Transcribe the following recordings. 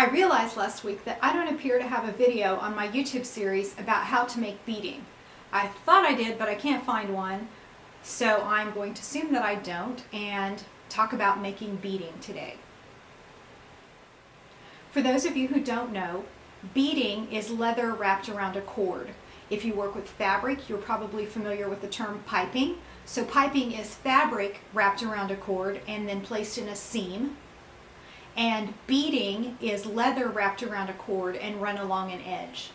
I realized last week that I don't appear to have a video on my YouTube series about how to make beading. I thought I did, but I can't find one, so I'm going to assume that I don't and talk about making beading today. For those of you who don't know, beading is leather wrapped around a cord. If you work with fabric, you're probably familiar with the term piping. So piping is fabric wrapped around a cord and then placed in a seam. And beading is leather wrapped around a cord and run along an edge.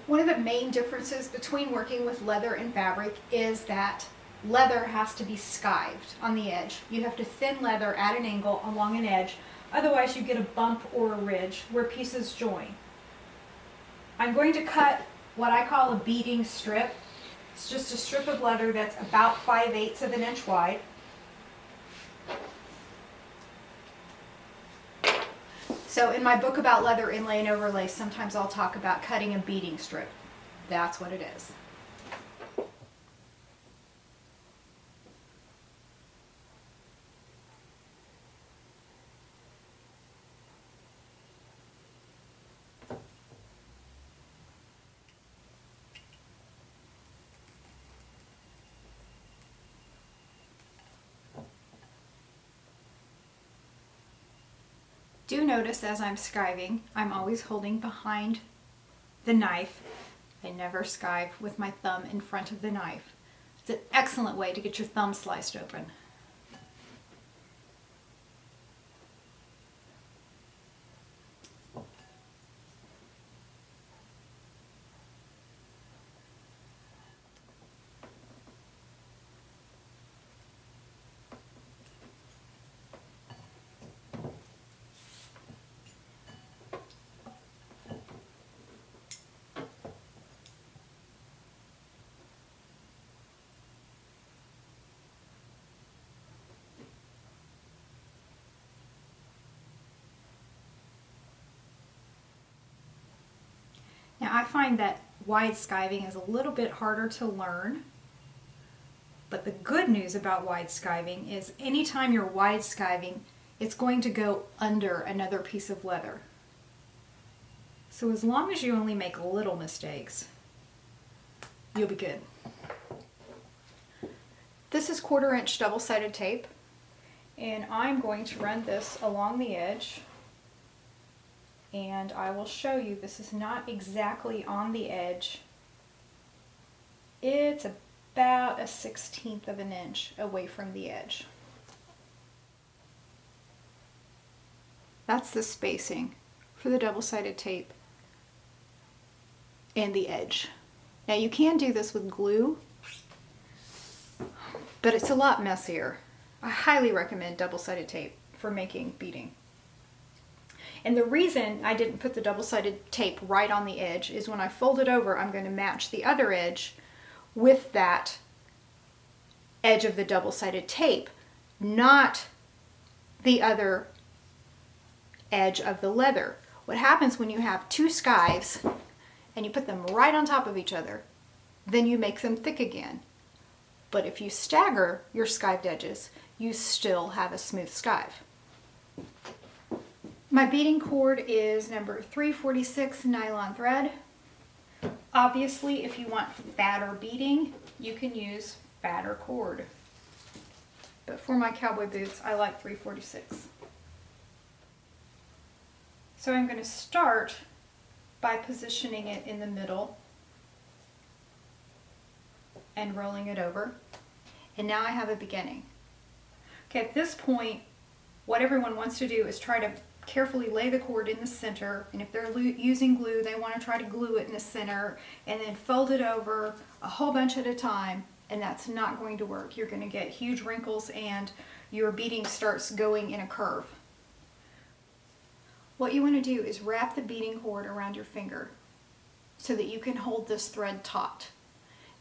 One of the main differences between working with leather and fabric is that leather has to be skived on the edge. You have to thin leather at an angle along an edge, otherwise you get a bump or a ridge where pieces join. I'm going to cut what I call a beading strip. It's just a strip of leather that's about 5/8 of an inch wide. So in my book about leather inlay and overlay, sometimes I'll talk about cutting a beading strip. That's what it is. Do notice as I'm skiving, I'm always holding behind the knife. I never skive with my thumb in front of the knife. It's an excellent way to get your thumb sliced open. Now I find that wide skiving is a little bit harder to learn, but the good news about wide skiving is anytime you're wide skiving, it's going to go under another piece of leather. So as long as you only make little mistakes, you'll be good. This is 1/4 inch double-sided tape, and I'm going to run this along the edge. And I will show you this is not exactly on the edge. It's about a 1/16 of an inch away from the edge. That's the spacing for the double-sided tape and the edge. Now you can do this with glue, but it's a lot messier. I highly recommend double-sided tape for making beading. And the reason I didn't put the double-sided tape right on the edge is when I fold it over, I'm going to match the other edge with that edge of the double-sided tape, not the other edge of the leather. What happens when you have two skives and you put them right on top of each other, then you make them thick again. But if you stagger your skived edges, you still have a smooth skive. My beading cord is number 346 nylon thread. Obviously, if you want fatter beading, you can use fatter cord. But for my cowboy boots, I like 346. So I'm going to start by positioning it in the middle and rolling it over. And now I have a beginning. Okay, at this point, what everyone wants to do is try to carefully lay the cord in the center, and if they're using glue, they want to try to glue it in the center and then fold it over a whole bunch at a time, and that's not going to work. You're going to get huge wrinkles and your beading starts going in a curve. What you want to do is wrap the beading cord around your finger so that you can hold this thread taut.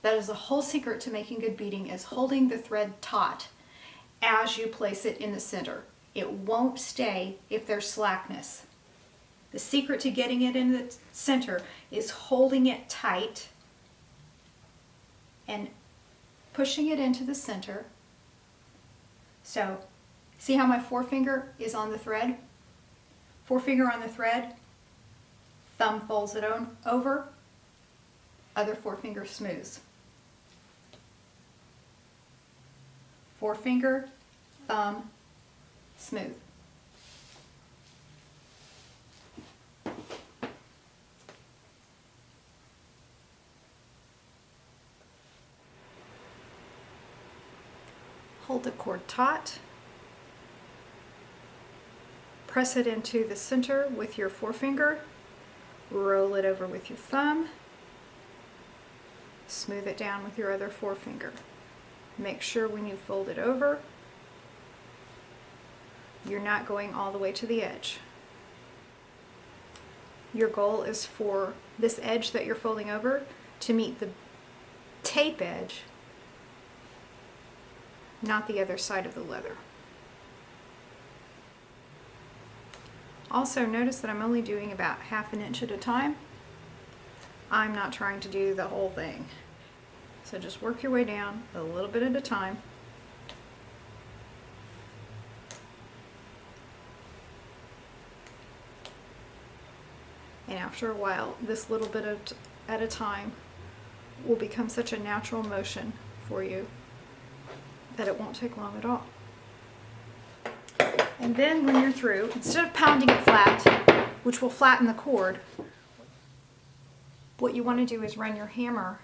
That is the whole secret to making good beading, is holding the thread taut as you place it in the center. It won't stay if there's slackness. The secret to getting it in the center is holding it tight and pushing it into the center. So, see how my forefinger is on the thread? Forefinger on the thread, thumb folds it over, other forefinger smooths. Forefinger, thumb, smooth. Hold the cord taut. Press it into the center with your forefinger. Roll it over with your thumb. Smooth it down with your other forefinger. Make sure when you fold it over, you're not going all the way to the edge. Your goal is for this edge that you're folding over to meet the tape edge, not the other side of the leather. Also, notice that I'm only doing about 1/2 inch at a time. I'm not trying to do the whole thing. So just work your way down a little bit at a time. And after a while, this little bit at a time will become such a natural motion for you that it won't take long at all. And then when you're through, instead of pounding it flat, which will flatten the cord, what you want to do is run your hammer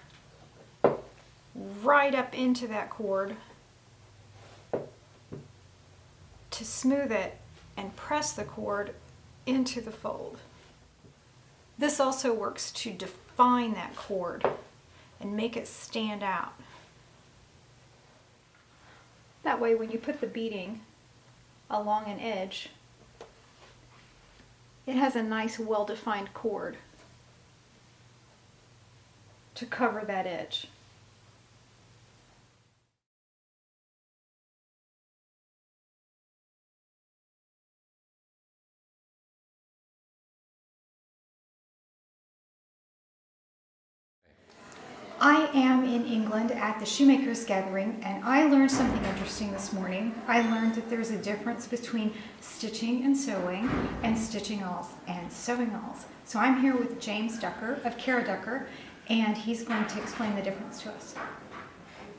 right up into that cord to smooth it and press the cord into the fold. This also works to define that cord and make it stand out. That way when you put the beading along an edge, it has a nice well-defined cord to cover that edge. I am in England at the Shoemakers Gathering, and I learned something interesting this morning. I learned that there's a difference between stitching and stitching awls and sewing awls. So I'm here with James Ducker of Cara Ducker, and he's going to explain the difference to us.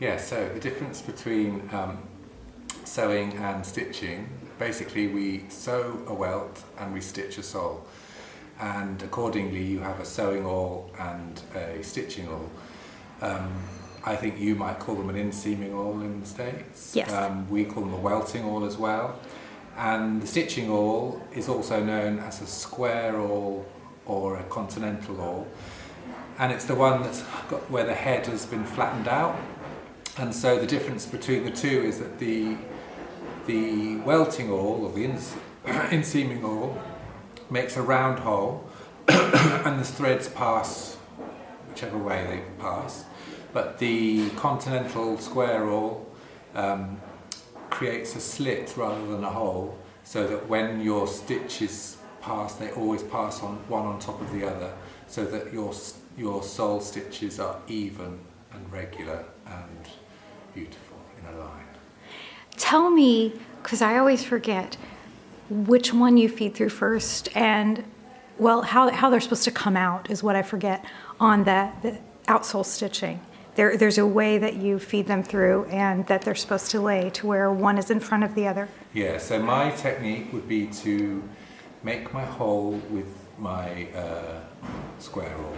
Yeah, so the difference between sewing and stitching, basically we sew a welt and we stitch a sole, and accordingly you have a sewing awl and a stitching awl. I think you might call them an inseaming awl in the States. Yes. We call them a welting awl as well. And the stitching awl is also known as a square awl or a continental awl. And it's the one that's got where the head has been flattened out. And so the difference between the two is that the welting awl or the inseaming awl makes a round hole and the threads pass whichever way they pass, but the continental square awl creates a slit rather than a hole, so that when your stitches pass, they always pass on one on top of the other, so that your sole stitches are even and regular and beautiful in a line. Tell me, because I always forget, which one you feed through first, and well, how they're supposed to come out is what I forget on the outsole stitching. There's a way that you feed them through and that they're supposed to lay to where one is in front of the other. Yeah, so my technique would be to make my hole with my square awl,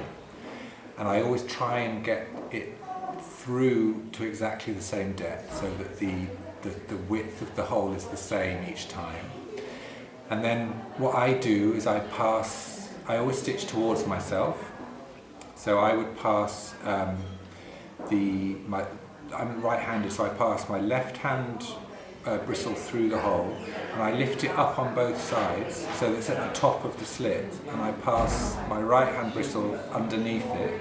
and I always try and get it through to exactly the same depth, so that the width of the hole is the same each time. And then what I do is I always stitch towards myself. So I would pass I'm right-handed, so I pass my left hand bristle through the hole, and I lift it up on both sides so that it's at the top of the slit, and I pass my right hand bristle underneath it,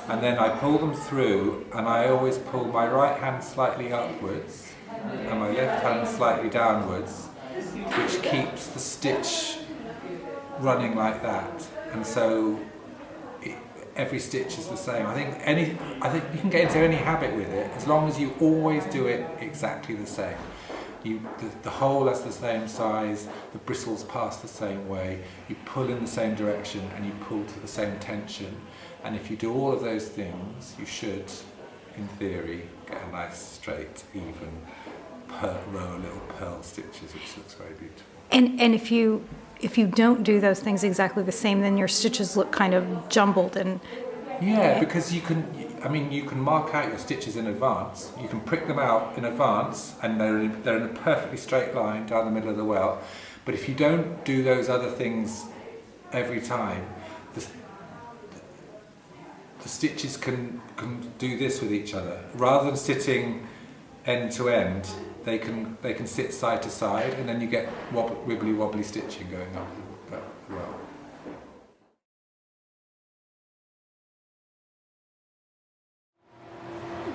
and then I pull them through, and I always pull my right hand slightly upwards and my left hand slightly downwards, which keeps the stitch running like that. And so every stitch is the same. I think you can get into any habit with it as long as you always do it exactly the same. The hole has the same size, the bristles pass the same way, you pull in the same direction and you pull to the same tension. And if you do all of those things, you should, in theory, get a nice, straight, even row of little pearl stitches, which looks very beautiful. And if you don't do those things exactly the same, then your stitches look kind of jumbled and... Yeah, because you can mark out your stitches in advance. You can prick them out in advance, and they're in a perfectly straight line down the middle of the welt. But if you don't do those other things every time, the stitches can do this with each other. Rather than sitting end to end, they can sit side to side, and then you get wibbly wobbly stitching going on as well.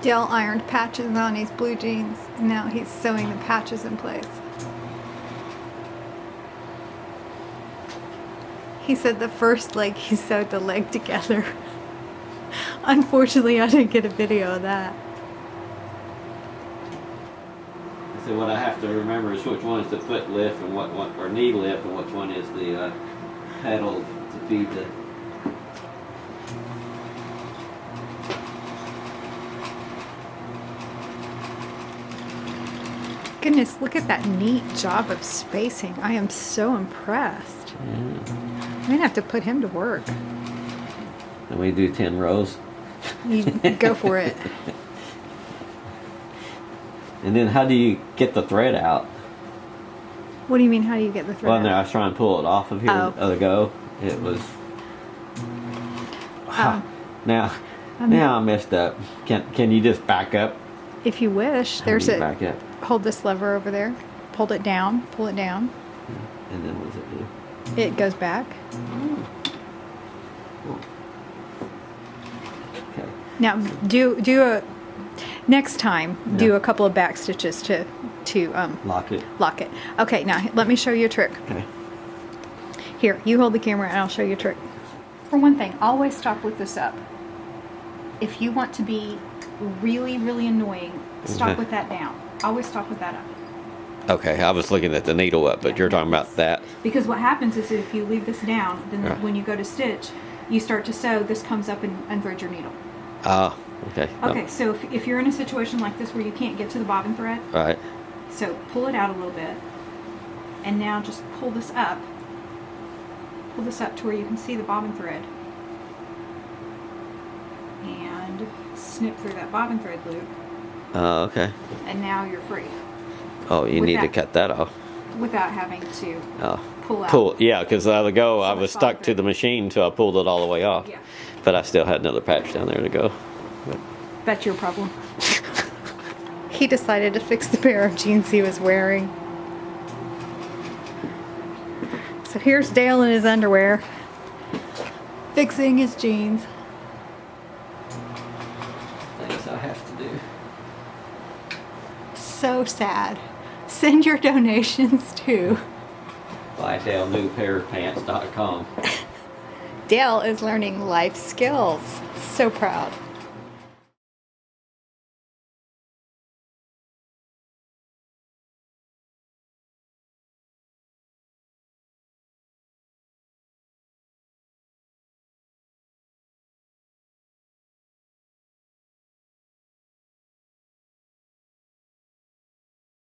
Dale ironed patches on his blue jeans, and now he's sewing the patches in place. He said the first leg he sewed the leg together. Unfortunately, I didn't get a video of that. So what I have to remember is which one is the foot lift and or knee lift, and which one is the pedal to feed the. Goodness, look at that neat job of spacing. I am so impressed. I'm gonna have to put him to work. And we do 10 rows. You go for it. And then how do you get the thread out? What do you mean, how do you get the thread Well, no, out? I was trying to pull it off of here Oh. the other go. It was. Now I messed up. Can you just back up? If you wish, How do there's you a... back up. Hold this lever over there. Pull it down. Pull it down. And then what does it do? It goes back. Okay. Now, next time, do a couple of back stitches to Lock it. lock it. Okay, now let me show you a trick. Okay. Here, you hold the camera and I'll show you a trick. For one thing, always stop with this up. If you want to be really, really annoying, stop Okay. with that down. Always stop with that up. Okay, I was looking at the needle up, but you're talking about that. Because what happens is if you leave this down, then Right. when you go to stitch, you start to sew, this comes up and unthreads your needle. Ah, okay. Okay, so if you're in a situation like this where you can't get to the bobbin thread, Right. so pull it out a little bit, and now just pull this up. Pull this up to where you can see the bobbin thread. And snip through that bobbin thread loop, Okay. and now you're free. Oh, you With need to that- cut that off. Without having to Oh. pull out. Pull, yeah, because the other go, I So was much stuck bobbin to the machine until I pulled it all the way off. Yeah. But I still had another patch down there to go. That's your problem. He decided to fix the pair of jeans he was wearing. So here's Dale in his underwear, fixing his jeans. Things I have to do. So sad. Send your donations to... BuyDaleNewPairOfPants.com. Dale is learning life skills. So proud.